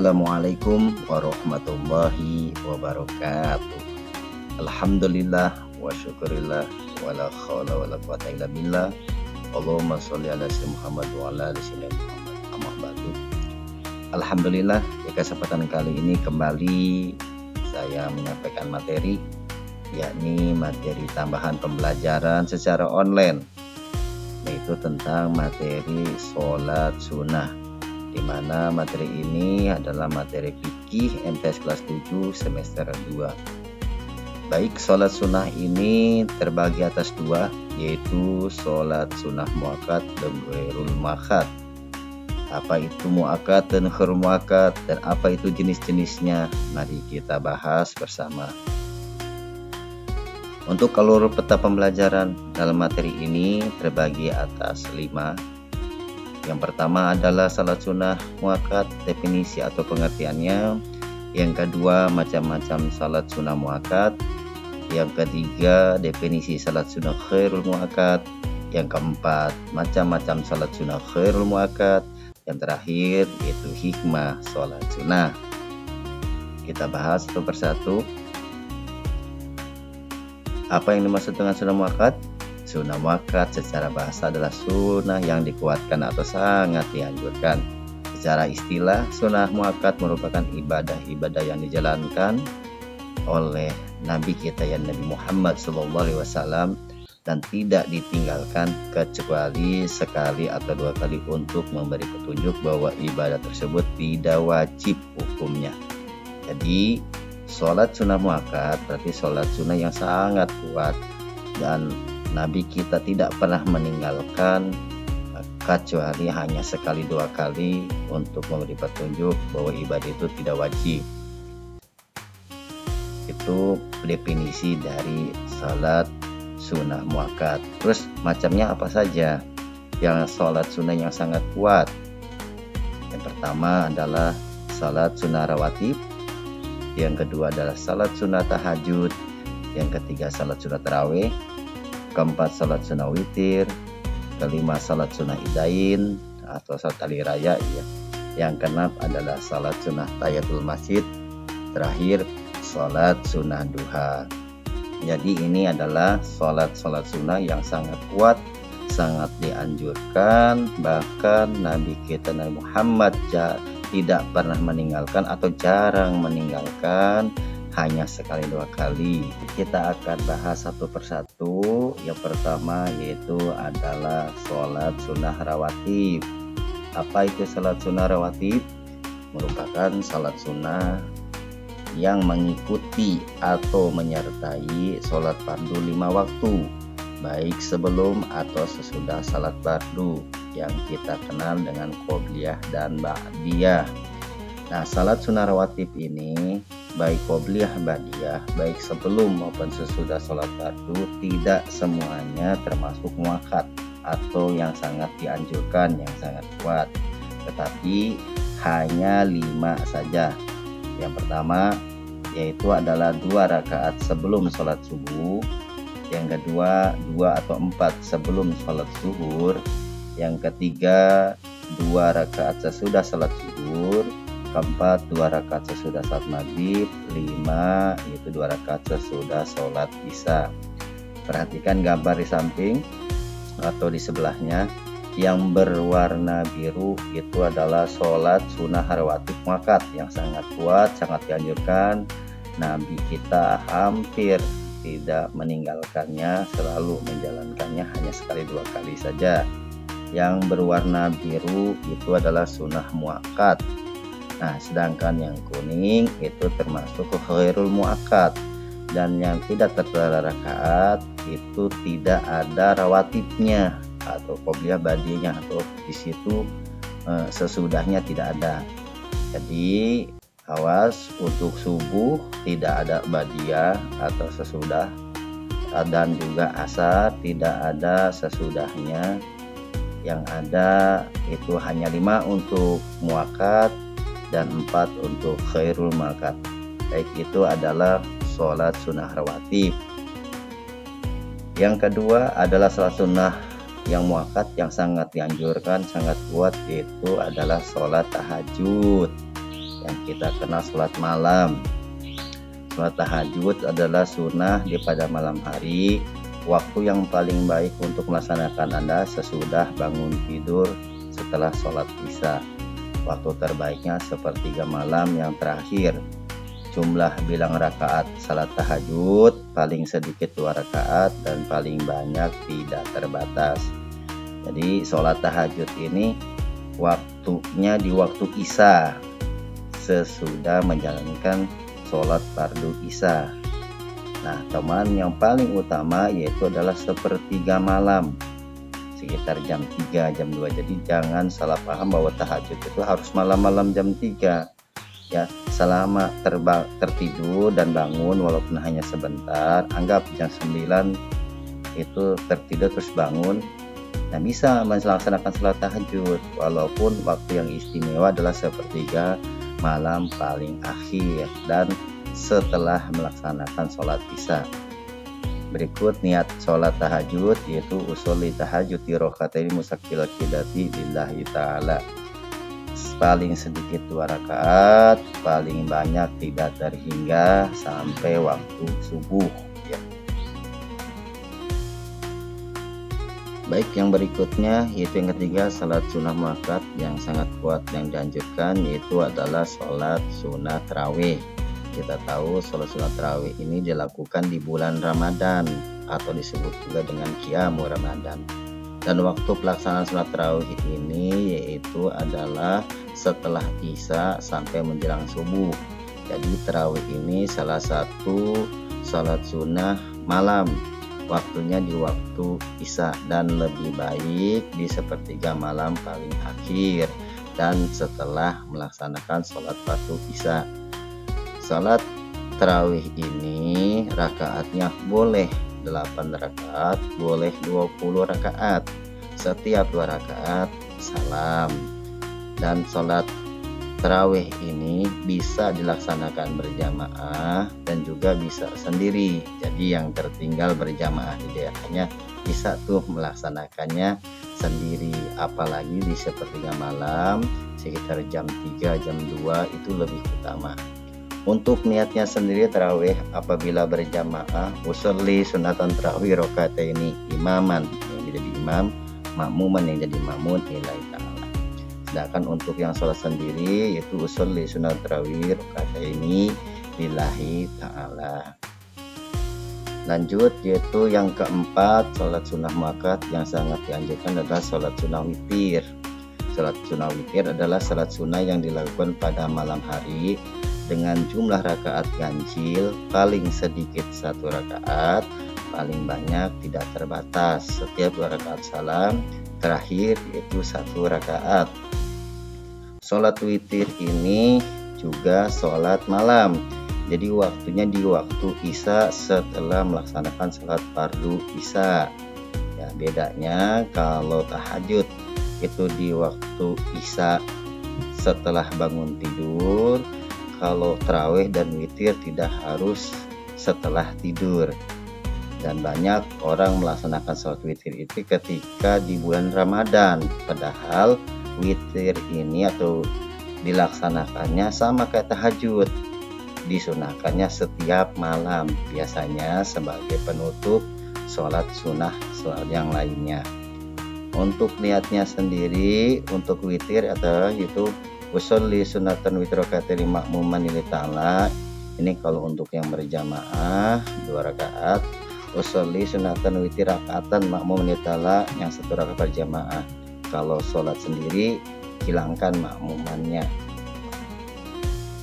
Assalamualaikum warahmatullahi wabarakatuh. Alhamdulillah wa syukurillah wa la khawla wa la quwata illa billah. Allahumma sholli ala sayyidina Muhammad wa ala ali sayyidina Muhammad. Amma ba'du. Alhamdulillah, di kesempatan kali ini kembali saya menyampaikan materi, yakni materi tambahan pembelajaran secara online, yaitu tentang materi sholat sunnah, di mana materi ini adalah materi fikih MTS kelas 7 semester 2. Baik, sholat sunnah ini terbagi atas dua, yaitu sholat sunnah muakkad dan ghairul muakkad. Apa itu muakkad dan ghairul muakkad, dan apa itu jenis-jenisnya? Mari kita bahas bersama. Untuk alur peta pembelajaran dalam materi ini terbagi atas 5. Yang pertama adalah salat sunnah muakkad, definisi atau pengertiannya. Yang kedua, macam-macam salat sunnah muakkad. Yang ketiga, definisi salat sunnah ghairul muakkad. Yang keempat, macam-macam salat sunnah ghairul muakkad. Yang terakhir, yaitu hikmah salat sunnah. Kita bahas satu persatu. Apa yang dimaksud dengan sunnah muakkad? Sunnah muakkad secara bahasa adalah sunnah yang dikuatkan atau sangat dianjurkan. Secara istilah, sunnah muakkad merupakan ibadah-ibadah yang dijalankan oleh Nabi kita yang Nabi Muhammad SAW dan tidak ditinggalkan kecuali sekali atau 2 kali untuk memberi petunjuk bahwa ibadah tersebut tidak wajib hukumnya. Jadi, sholat sunnah muakkad berarti sholat sunnah yang sangat kuat, dan Nabi kita tidak pernah meninggalkan kecuali hanya sekali 2 kali untuk memberi petunjuk bahwa ibadah itu tidak wajib. Itu definisi dari salat sunnah muakkad. Terus macamnya apa saja yang salat sunnah yang sangat kuat? Yang pertama adalah salat sunnah rawatib. Yang kedua adalah salat sunnah tahajud. Yang ketiga salat sunnah tarawih. Keempat, salat sunnah witir. Kelima, salat sunnah idain atau salat hari raya ya. Yang keenam adalah salat sunnah tahiyatul masjid. Terakhir, salat sunnah duha. Jadi ini adalah salat sunnah yang sangat kuat, sangat dianjurkan. Bahkan Nabi kita Nabi Muhammad tidak pernah meninggalkan atau jarang meninggalkan, hanya sekali 2 kali. Kita akan bahas satu persatu. Yang pertama yaitu adalah sholat sunnah rawatib. Apa itu sholat sunnah rawatib? Merupakan sholat sunnah yang mengikuti atau menyertai sholat fardu 5 waktu, baik sebelum atau sesudah sholat fardu, yang kita kenal dengan qobliyah dan ba'diyah. Nah, salat sunnah rawatib ini baik qobliyah ba'diyah, baik sebelum maupun sesudah sholat fardu, tidak semuanya termasuk muakkad atau yang sangat dianjurkan, yang sangat kuat, tetapi hanya 5 saja. Yang pertama yaitu adalah 2 rakaat sebelum sholat subuh. Yang kedua 2 atau 4 sebelum sholat zuhur. Yang ketiga 2 rakaat sesudah sholat zuhur. Keempat 2 rakaat sesudah sholat maghrib. 5 yaitu 2 rakaat sesudah sholat isya. Perhatikan gambar di samping atau di sebelahnya. Yang berwarna biru itu adalah sholat sunnah rawatib muakkad yang sangat kuat, sangat dianjurkan. Nabi kita hampir tidak meninggalkannya, selalu menjalankannya hanya sekali 2 kali saja. Yang berwarna biru itu adalah sunnah muakkad. Nah, sedangkan yang kuning itu termasuk ghairul muakkad, dan yang tidak tertera rakaat itu tidak ada rawatibnya atau qobliyah ba'diyahnya, atau di situ sesudahnya tidak ada. Jadi awas, untuk subuh tidak ada ba'diyah atau sesudah, dan juga asar tidak ada sesudahnya. Yang ada itu hanya 5 untuk muakkad dan 4 untuk ghairul muakkad. Baik, itu adalah sholat sunnah rawatib. Yang kedua adalah sholat sunnah yang muakkad yang sangat dianjurkan, sangat kuat, yaitu adalah sholat tahajud. yang kita kenal sholat malam. Sholat tahajud adalah sunnah di pada malam hari. Waktu yang paling baik untuk melaksanakan Anda sesudah bangun tidur setelah sholat isya. Waktu terbaiknya sepertiga malam yang terakhir. Jumlah bilang rakaat salat tahajud paling sedikit 2 rakaat dan paling banyak tidak terbatas. Jadi sholat tahajud ini waktunya di waktu isya sesudah menjalankan sholat fardu isya. Nah, teman, yang paling utama yaitu adalah sepertiga malam, sekitar jam 3, jam 2. Jadi jangan salah paham bahwa tahajud itu harus malam-malam jam 3. Ya, selama tertidur dan bangun walaupun hanya sebentar, anggap jam 9 itu tertidur terus bangun, nah bisa melaksanakan sholat tahajud walaupun waktu yang istimewa adalah sepertiga malam paling akhir dan setelah melaksanakan sholat isya. Berikut niat sholat tahajud, yaitu usolli tahajud di rakaataini musaqqil qiyadati lillahi ta'ala. Paling sedikit 2 rakaat, paling banyak tidak terhingga sampai waktu subuh ya. Baik, yang berikutnya yaitu yang ketiga, salat sunnah muakkad yang sangat kuat yang dianjurkan yaitu adalah sholat sunnah tarawih. Kita tahu sholat sunnah tarawih ini dilakukan di bulan Ramadan atau disebut juga dengan Qiyamu Ramadan. Dan waktu pelaksanaan sholat tarawih ini yaitu adalah setelah isya sampai menjelang subuh. Jadi tarawih ini salah satu sholat sunnah malam, waktunya di waktu isya dan lebih baik di sepertiga malam paling akhir dan setelah melaksanakan sholat fardu isya. Sholat tarawih ini rakaatnya boleh 8 rakaat, boleh 20 rakaat. Setiap 2 rakaat salam. Dan sholat tarawih ini bisa dilaksanakan berjamaah dan juga bisa sendiri. Jadi yang tertinggal berjamaah di daerahnya bisa tuh melaksanakannya sendiri. Apalagi di sepertiga malam sekitar jam 3, jam 2 itu lebih utama. Untuk niatnya sendiri tarawih apabila berjamaah, usolli sunatan tarawih rakaataini imaman yang jadi imam, makmuman yang jadi makmum lillahi ta'ala. Sedangkan untuk yang sholat sendiri yaitu usolli sunat tarawih rakaataini lillahi ta'ala. Lanjut yaitu yang keempat, sholat sunnah muakkad yang sangat dianjurkan adalah sholat sunnah witir. Sholat sunnah witir adalah sholat sunnah yang dilakukan pada malam hari dengan jumlah rakaat ganjil, paling sedikit 1 rakaat, paling banyak tidak terbatas. Setiap 2 rakaat salam, terakhir yaitu 1 rakaat. Sholat witir ini juga sholat malam. Jadi waktunya di waktu isya setelah melaksanakan sholat fardu isya. Ya, bedanya kalau tahajud itu di waktu isya setelah bangun tidur. Kalau tarawih dan witir tidak harus setelah tidur. Dan banyak orang melaksanakan sholat witir itu ketika di bulan Ramadan. Padahal witir ini atau dilaksanakannya sama kayak tahajud. Disunahkannya setiap malam. Biasanya sebagai penutup sholat sunnah sholat yang lainnya. Untuk niatnya sendiri, untuk witir atau itu usolli sunatan witr rakaataini makmuman lillahi ta'ala. Ini kalau untuk yang berjamaah 2 rakaat. Usolli sunatan witr rakaatan makmuman lillahi ta'ala yang 1 rakaat berjamaah. Kalau sholat sendiri hilangkan makmumannya.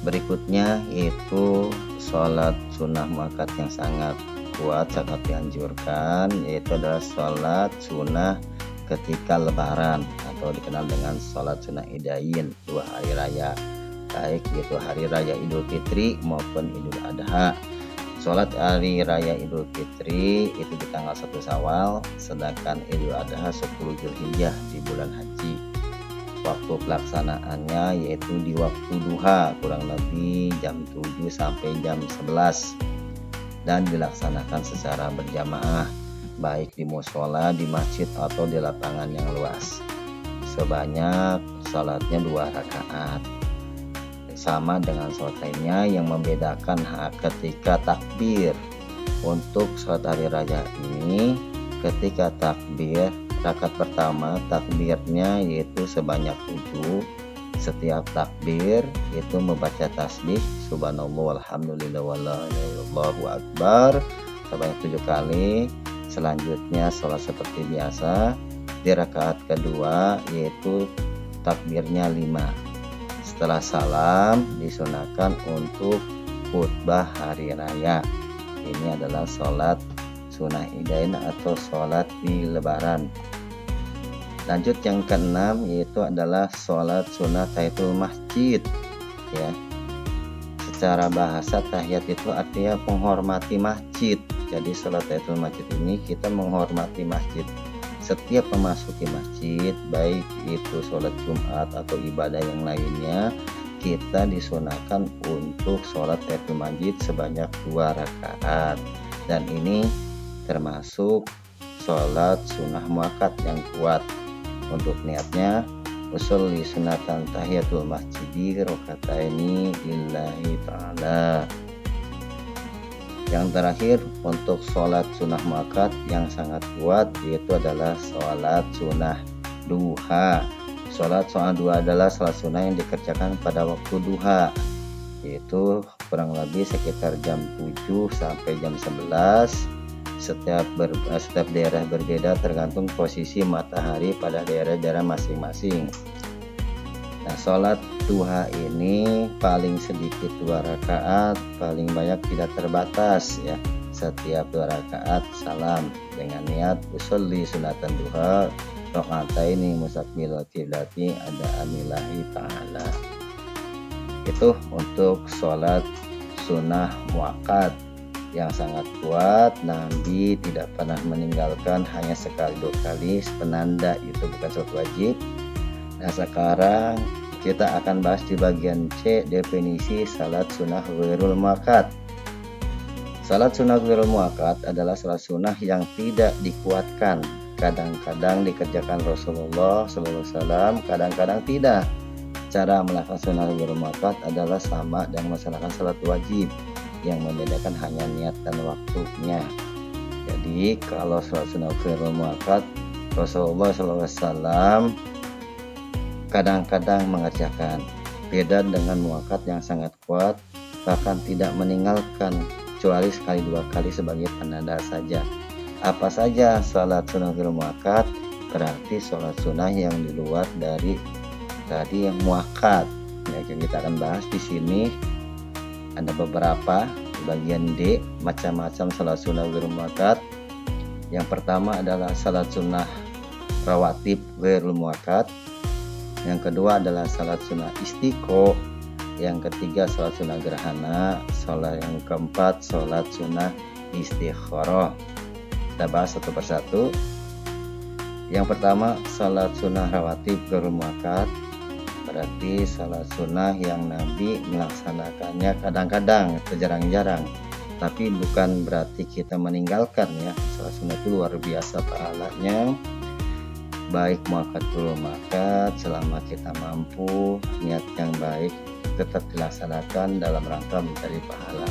Berikutnya yaitu sholat sunnah muakkad yang sangat kuat, sangat dianjurkan, yaitu adalah sholat sunnah ketika lebaran atau dikenal dengan sholat sunnah idain, 2 hari raya, baik yaitu hari raya Idul Fitri maupun Idul Adha. Sholat hari raya Idul Fitri itu di tanggal 1 Syawal, sedangkan Idul Adha 10 Zulhijjah di bulan haji. Waktu pelaksanaannya yaitu di waktu duha, kurang lebih jam 7 sampai jam 11, dan dilaksanakan secara berjamaah baik di mushola, di masjid atau di lapangan yang luas. Sebanyak salatnya 2 rakaat. sama dengan sholat lainnya. Yang membedakan ketika takbir. Untuk sholat hari raya ini, ketika takbir rakaat pertama, takbirnya yaitu sebanyak 7. Setiap takbir itu membaca tasbih subhanallah walhamdulillah wala ilaha illallah Allahu akbar sebanyak 7 kali. Selanjutnya sholat seperti biasa. Di rakaat kedua yaitu takbirnya 5. Setelah salam disunahkan untuk khutbah hari raya. Ini adalah sholat sunnah idain atau sholat di lebaran. Lanjut yang keenam yaitu adalah sholat sunnah tahiyatul masjid ya. Secara bahasa tahiyat itu artinya menghormati masjid. Jadi sholat tahiyatul masjid ini kita menghormati masjid. Setiap memasuki masjid, baik itu sholat Jumat atau ibadah yang lainnya, kita disunahkan untuk sholat tahiyatul masjid sebanyak 2 rakaat. Dan ini termasuk sholat sunnah muakkad yang kuat. Untuk niatnya, usolli sunatan tahiyatul masjidi rakaataini lillahi ta'ala. Yang terakhir untuk sholat sunnah muakkad yang sangat kuat yaitu adalah sholat sunnah duha. Sholat duha adalah sholat sunnah yang dikerjakan pada waktu duha, yaitu kurang lebih sekitar jam 7 sampai jam 11. Setiap daerah berbeda tergantung posisi matahari pada daerah-daerah masing-masing. Nah, sholat duha ini paling sedikit 2 rakaat, paling banyak tidak terbatas ya. Setiap 2 rakaat salam dengan niat usolli sunatan duha rakaataini mustaqbil qiblati ada anillahi ta'ala. Itu untuk sholat sunnah muakkad yang sangat kuat. Nabi tidak pernah meninggalkan, hanya sekali 2 kali, penanda itu bukan sholat wajib. Nah, sekarang kita akan bahas di bagian C, definisi salat sunnah ghairul muakkad. Salat sunnah ghairul muakkad adalah salat sunnah yang tidak dikuatkan. Kadang-kadang dikerjakan Rasulullah SAW, kadang-kadang tidak. Cara melakukan sunnah ghairul muakkad adalah sama dengan melaksanakan salat wajib. Yang membedakan hanya niat dan waktunya. Jadi kalau salat sunnah ghairul muakkad, Rasulullah SAW kadang-kadang mengerjakan. Beda dengan muakkad yang sangat kuat, bahkan tidak meninggalkan kecuali sekali 2 kali sebagai penanda saja. Apa saja salat sunnah ghairul muakkad? Berarti salat sunnah yang di luar dari tadi yang muakkad. Ya, kita akan bahas di sini. Ada beberapa di bagian D, macam-macam salat sunnah ghairul muakkad. Yang pertama adalah salat sunnah rawatib ghairul muakkad. Yang kedua adalah salat sunnah istiqo. Yang ketiga salat sunnah gerhana. Salat yang keempat salat sunnah istikharah. Kita bahas satu persatu. Yang pertama salat sunnah rawatib ghairul muakkad. Berarti salat sunnah yang Nabi melaksanakannya kadang-kadang, jarang-jarang. Tapi bukan berarti kita meninggalkan ya. Salat sunnah itu luar biasa pahalanya. Baik muakkad belum muakkad, selama kita mampu, niat yang baik tetap dilaksanakan dalam rangka mencari pahala.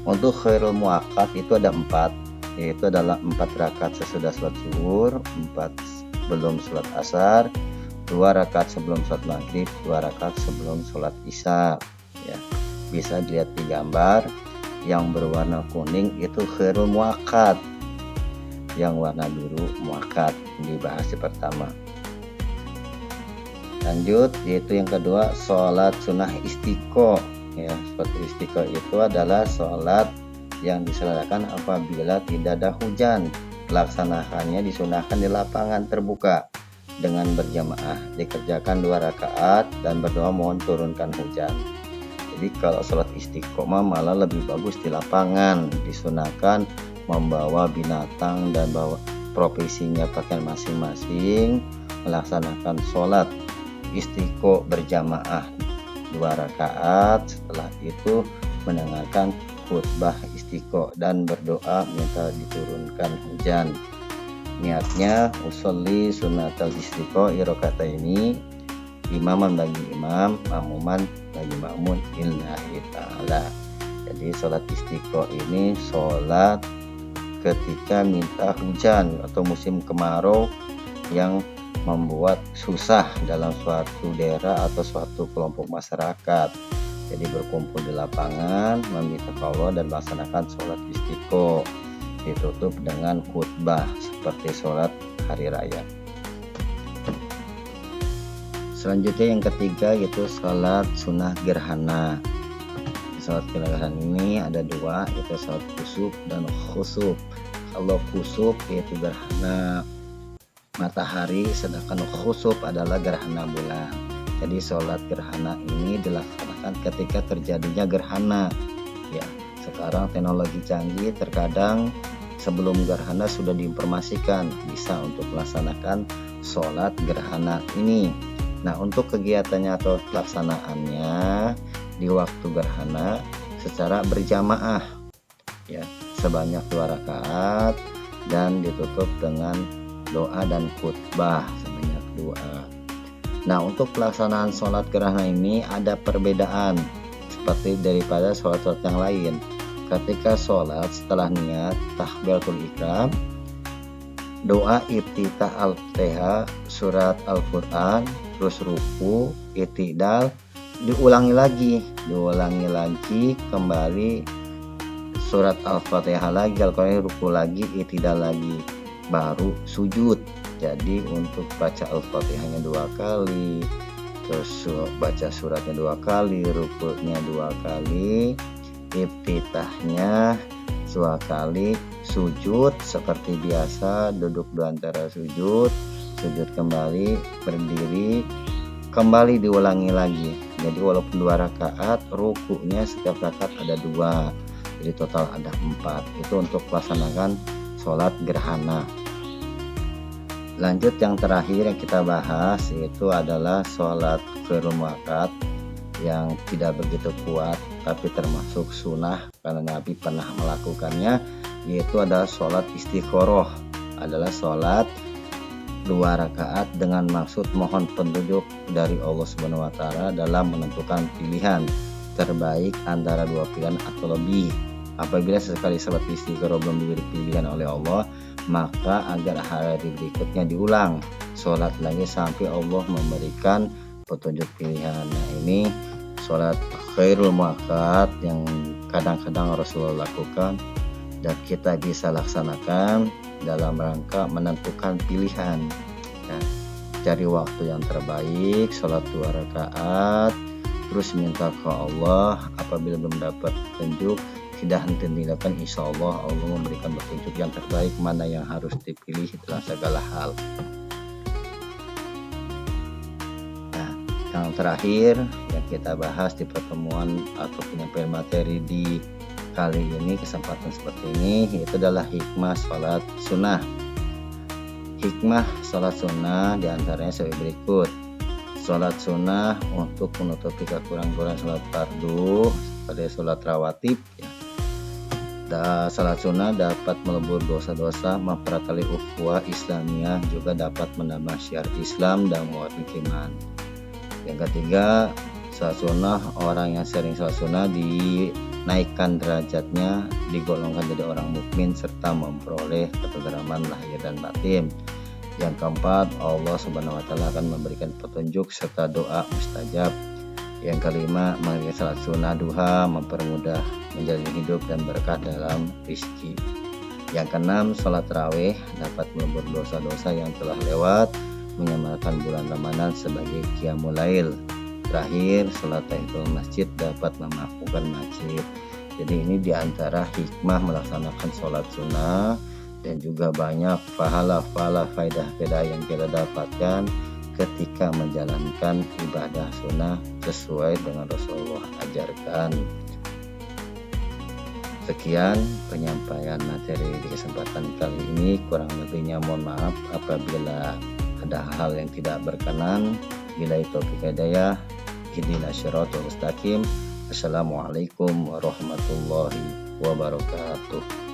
Untuk ghairul muakkad itu ada 4, yaitu adalah 4 rakaat sesudah sholat zuhur, 4 sebelum sholat asar, 2 rakaat sebelum sholat maghrib, 2 rakaat sebelum sholat isya ya. Bisa dilihat di gambar. Yang berwarna kuning itu ghairul muakkad, yang warna biru muakkad. Dibahas di pertama. Lanjut yaitu yang kedua sholat sunnah istiqo ya. Sholat istiqo itu adalah sholat yang diselenggarakan apabila tidak ada hujan. Pelaksanaannya disunahkan di lapangan terbuka dengan berjamaah, dikerjakan 2 rakaat dan berdoa mohon turunkan hujan. Jadi kalau sholat istiqomah malah lebih bagus di lapangan. Disunahkan membawa binatang dan bawa profesinya pakaian masing-masing, melaksanakan sholat istiqo berjamaah 2 rakaat. Setelah itu mendengarkan khutbah istiqo dan berdoa minta diturunkan hujan. Niatnya usolli sunatal istiqo rakaataini, imaman bagi imam, makmuman bagi makmum lillahi ta'ala. Jadi sholat istiqo ini sholat ketika minta hujan atau musim kemarau yang membuat susah dalam suatu daerah atau suatu kelompok masyarakat. Jadi berkumpul di lapangan, meminta Allah dan melaksanakan sholat istiqo, ditutup dengan khutbah seperti sholat hari raya. Selanjutnya yang ketiga yaitu sholat sunnah gerhana. Sholat gerhana ini ada dua, yaitu sholat kusuf dan khusuf. Kalau kusuf yaitu gerhana matahari, sedangkan khusuf adalah gerhana bulan. Jadi sholat gerhana ini dilaksanakan ketika terjadinya gerhana. Ya, sekarang teknologi canggih, terkadang sebelum gerhana sudah diinformasikan bisa untuk melaksanakan sholat gerhana ini. Nah, untuk kegiatannya atau pelaksanaannya di waktu gerhana secara berjamaah ya, sebanyak 2 rakaat dan ditutup dengan doa dan khutbah sebanyak 2. Nah, untuk pelaksanaan sholat gerhana ini ada perbedaan seperti daripada sholat-sholat yang lain. Ketika sholat setelah niat takbiratul ihram, doa iftitah al-fatihah, surat Al-Quran, terus ruku, i'tidal, diulangi lagi kembali surat Al-Fatihah lagi, Al-Quran, ruku lagi, i'tidal lagi, baru sujud. Jadi untuk baca Al-Fatihahnya 2 kali, terus baca suratnya 2 kali, rukunya 2 kali, iftitahnya 2 kali, sujud seperti biasa, duduk di antara sujud kembali, berdiri, kembali diulangi lagi. Jadi walaupun 2 rakaat, rukunya setiap rakaat ada 2, jadi total ada 4. Itu untuk melaksanakan sholat gerhana. Lanjut yang terakhir yang kita bahas yaitu adalah sholat kerumakat yang tidak begitu kuat tapi termasuk sunnah karena Nabi pernah melakukannya, yaitu adalah sholat istikharah, adalah sholat 2 rakaat dengan maksud mohon petunjuk dari Allah Subhanahu wa taala dalam menentukan pilihan terbaik antara 2 pilihan atau lebih. Apabila sesekali sholat istikharah belum diberi pilihan oleh Allah, maka agar hari berikutnya diulang sholat lagi sampai Allah memberikan petunjuk pilihan. Nah, ini sholat khairul muaqqat yang kadang-kadang Rasulullah lakukan dan kita bisa laksanakan dalam rangka menentukan pilihan ya, cari waktu yang terbaik, sholat 2 rakaat, terus minta ke Allah. Apabila belum dapat petunjuk, tidak henti-hentikan, insya Allah Allah memberikan petunjuk yang terbaik mana yang harus dipilih dalam segala hal. Nah, yang terakhir yang kita bahas di pertemuan atau penyampaian materi di kali ini, kesempatan seperti ini, yaitu adalah hikmah sholat sunnah. Hikmah sholat sunnah diantaranya sebagai berikut. Sholat sunnah untuk menutupi kekurangan sholat fardu pada sholat rawatib ya. Sholat sunnah dapat melebur dosa-dosa, mempererat ukhuwah Islamiyah, juga dapat menambah syiar Islam dan menguatkan iman. Yang ketiga, sholat sunnah, orang yang sering sholat sunnah dinaikkan derajatnya, digolongkan jadi orang mukmin serta memperoleh ketentraman lahir dan batin. Yang keempat, Allah Subhanahu wa taala akan memberikan petunjuk serta doa mustajab. Yang kelima, mengerjakan salat sunnah duha, mempermudah menjalani hidup dan berkah dalam rezeki. Yang keenam, sholat tarawih dapat melebur dosa-dosa yang telah lewat, menyamarkan bulan Ramadan sebagai qiyamul lail. Terakhir, sholat tahiyatul masjid dapat memakmurkan masjid. Jadi ini diantara hikmah melaksanakan sholat sunnah, dan juga banyak pahala-pahala faidah-faidah yang kita dapatkan ketika menjalankan ibadah sunnah sesuai dengan Rasulullah ajarkan. Sekian penyampaian materi di kesempatan kali ini, kurang lebihnya mohon maaf apabila ada hal yang tidak berkenan. Billahi taufiq hidayah, ihdinas siratal mustaqim. Assalamualaikum warahmatullahi wabarakatuh.